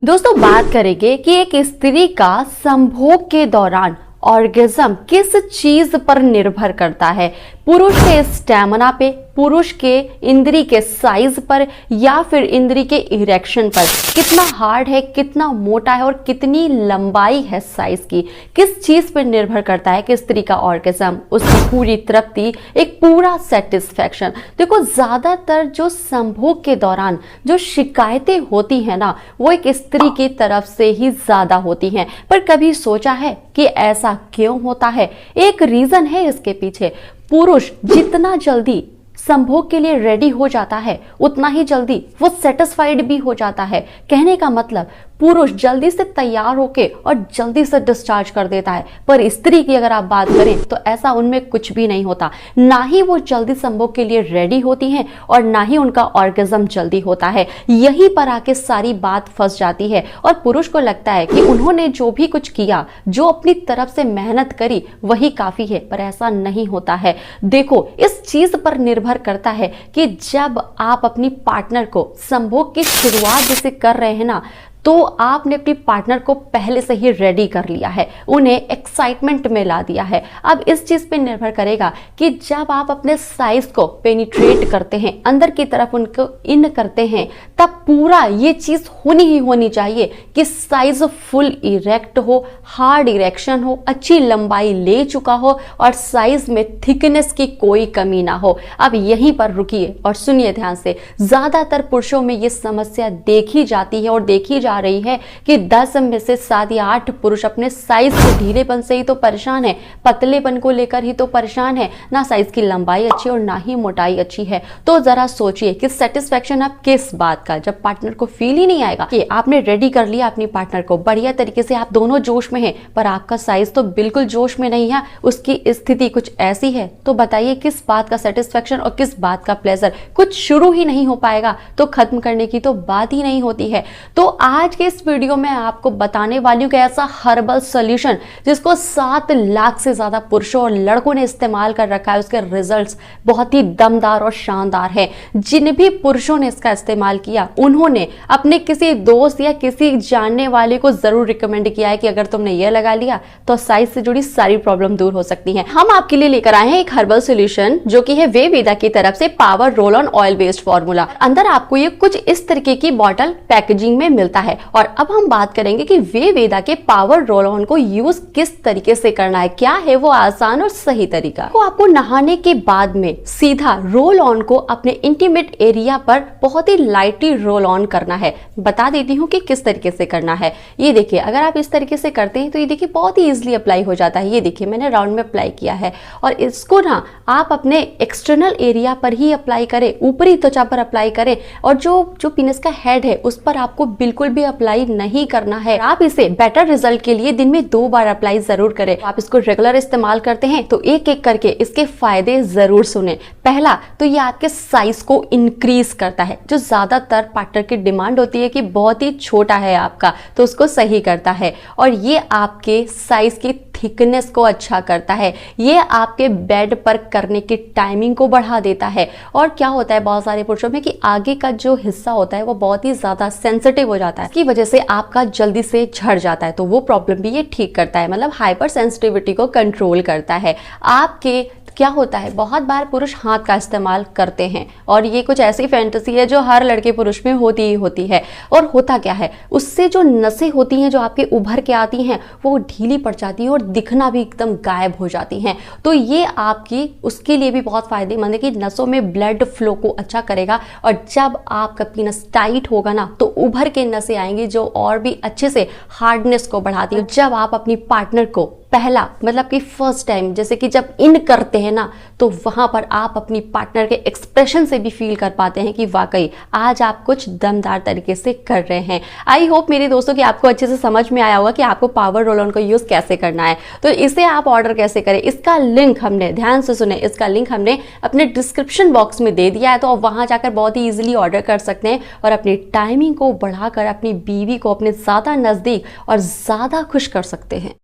दोस्तों बात करेंगे कि एक स्त्री का संभोग के दौरान ऑर्गेज्म किस चीज पर निर्भर करता है। पुरुष के स्टैमिना पे, पुरुष के इंद्री के साइज पर, या फिर इंद्री के इरेक्शन पर। कितना हार्ड है, कितना मोटा है और कितनी लंबाई है साइज की, किस चीज पर निर्भर करता है कि स्त्री का ऑर्गेज्म, उसकी पूरी तृप्ति, एक पूरा सेटिस्फैक्शन। देखो ज्यादातर जो संभोग के दौरान जो शिकायतें होती है ना, वो एक स्त्री की तरफ से ही ज्यादा होती हैं। पर कभी सोचा है कि ऐसा क्यों होता है? एक रीजन है इसके पीछे। पुरुष जितना जल्दी संभोग के लिए रेडी हो जाता है, उतना ही जल्दी वो सेटिस्फाइड भी हो जाता है। कहने का मतलब पुरुष जल्दी से तैयार होके और जल्दी से डिस्चार्ज कर देता है, पर स्त्री की अगर आप बात करें तो ऐसा उनमें कुछ भी नहीं होता। ना ही वो जल्दी संभोग के लिए रेडी होती हैं और ना ही उनका ऑर्गेज्म जल्दी होता है। यहीं पर आके सारी बात फंस जाती है और पुरुष को लगता है कि उन्होंने जो भी कुछ किया, जो अपनी तरफ से मेहनत करी, वही काफी है, पर ऐसा नहीं होता है। देखो इस चीज पर निर्भर करता है कि जब आप अपनी पार्टनर को संभोग की शुरुआत जैसे कर रहे हैं ना, तो आपने अपनी पार्टनर को पहले से ही रेडी कर लिया है, उन्हें एक्साइटमेंट में ला दिया है। अब इस चीज पे निर्भर करेगा कि जब आप अपने साइज को पेनिट्रेट करते हैं, अंदर की तरफ उनको इन करते हैं, तब पूरा ये चीज होनी ही होनी चाहिए कि साइज फुल इरेक्ट हो, हार्ड इरेक्शन हो, अच्छी लंबाई ले चुका हो और साइज में थिकनेस की कोई कमी ना हो। अब यहीं पर रुकिए और सुनिए ध्यान से। ज्यादातर पुरुषों में ये समस्या देखी जाती है और देखी जा रही है कि 10 में से 7 या 8 पुरुष अपने साइज के ढीलेपन से ही तो परेशान है, पतलेपन को लेकर ही तो परेशान है। ना साइज की लंबाई अच्छी और ना ही मोटाई अच्छी है। तो जरा सोचिए कि सेटिस्फैक्शन आप किस बात का, जब पार्टनर को फील ही नहीं आएगा कि आपने रेडी कर लिया अपनी पार्टनर को बढ़िया तरीके से, आप दोनों जोश में हैं, पर आपका साइज तो बिल्कुल जोश में नहीं है, उसकी स्थिति कुछ ऐसी है, तो बताइए किस बात का सेटिस्फैक्शन और किस बात का प्लेजर। कुछ शुरू ही नहीं हो पाएगा तो खत्म करने की तो बात ही नहीं होती है। तो आज के इस वीडियो में आपको बताने वाली हूं कि ऐसा हर्बल सॉल्यूशन जिसको 7 लाख से ज्यादा पुरुषों और लड़कों ने इस्तेमाल कर रखा है, उसके रिजल्ट्स बहुत ही दमदार और शानदार हैं। जिन भी पुरुषों ने इसका इस्तेमाल किया, उन्होंने अपने किसी दोस्त या किसी जानने वाले को जरूर रिकमेंड किया है कि अगर तुमने ये लगा लिया तो साइज से जुड़ी सारी प्रॉब्लम दूर हो सकती है। हम आपके लिए लेकर आए हैं एक हर्बल सॉल्यूशन जो कि है वेवेदा की तरफ से power roll on oil based formula. अंदर आपको ये कुछ इस तरीके की बॉटल पैकेजिंग में मिलता है। और अब हम बात करेंगे कि वेवेदा के पावर रोल ऑन को यूज किस तरीके से करना है, क्या है वो आसान और सही तरीका। तो आपको नहाने के बाद में सीधा रोल ऑन को अपने इंटीमेट एरिया पर बहुत ही लाइटली रोल ऑन करना है। बता देती हूँ कि किस तरीके से करना है। ये देखिए, अगर आप इस तरीके से करते हैं तो ये देखिए बहुत ही इजीली अप्लाई हो जाता है। ये देखिए मैंने राउंड में अप्लाई किया है और इसको ना आप अपने एक्सटर्नल एरिया पर ही अप्लाई करें, ऊपरी त्वचा पर अप्लाई करें, और जो पीनस का हेड है उस पर आपको बिल्कुल भी अप्लाई नहीं करना है। आप इसे बेटर रिजल्ट के लिए दिन में 2 बार अप्लाई जरूर करें। आप इसको रेगुलर इस्तेमाल करते हैं तो एक एक करके इसके फायदे जरूर सुने। पहला तो ये आपके साइज को इंक्रीज करता है। जो ज्यादातर पार्टनर की डिमांड होती है कि बहुत ही छोटा है आपका, तो उसको सही करता है। और ये आपके साइज की थिकनेस को अच्छा करता है। ये आपके बेड पर करने की टाइमिंग को बढ़ा देता है। और क्या होता है बहुत सारे पुरुषों में कि आगे का जो हिस्सा होता है वो बहुत ही ज्यादा सेंसिटिव हो जाता है, इसकी वजह से आपका जल्दी से झड़ जाता है, तो वो प्रॉब्लम भी ये ठीक करता है। मतलब हाइपर सेंसिटिविटी को कंट्रोल करता है। आपके क्या होता है बहुत बार पुरुष हाथ का इस्तेमाल करते हैं और ये कुछ ऐसी फैंटेसी है जो हर लड़के पुरुष में होती ही होती है। और होता क्या है, उससे जो नसें होती हैं जो आपके उभर के आती हैं वो ढीली पड़ जाती हैं और दिखना भी एकदम गायब हो जाती हैं। तो ये आपकी उसके लिए भी बहुत फायदेमंद है कि नसों में ब्लड फ्लो को अच्छा करेगा। और जब आपका पीनस टाइट होगा ना तो उभर के नसें आएंगी जो और भी अच्छे से हार्डनेस को बढ़ाती है। जब आप अपनी पार्टनर को पहला मतलब कि फर्स्ट टाइम जैसे कि जब इन करते हैं ना, तो वहां पर आप अपनी पार्टनर के एक्सप्रेशन से भी फील कर पाते हैं कि वाकई आज आप कुछ दमदार तरीके से कर रहे हैं। आई होप मेरे दोस्तों कि आपको अच्छे से समझ में आया होगा कि आपको पावर रोल ऑन को यूज कैसे करना है। तो इसे आप ऑर्डर कैसे करें, इसका लिंक हमने, ध्यान से सुने, इसका लिंक हमने अपने डिस्क्रिप्शन बॉक्स में दे दिया है। तो आप वहां जाकर बहुत ही इजीली ऑर्डर कर सकते हैं और अपनी टाइमिंग को बढ़ाकर अपनी बीवी को अपने ज्यादा नजदीक और ज्यादा खुश कर सकते हैं।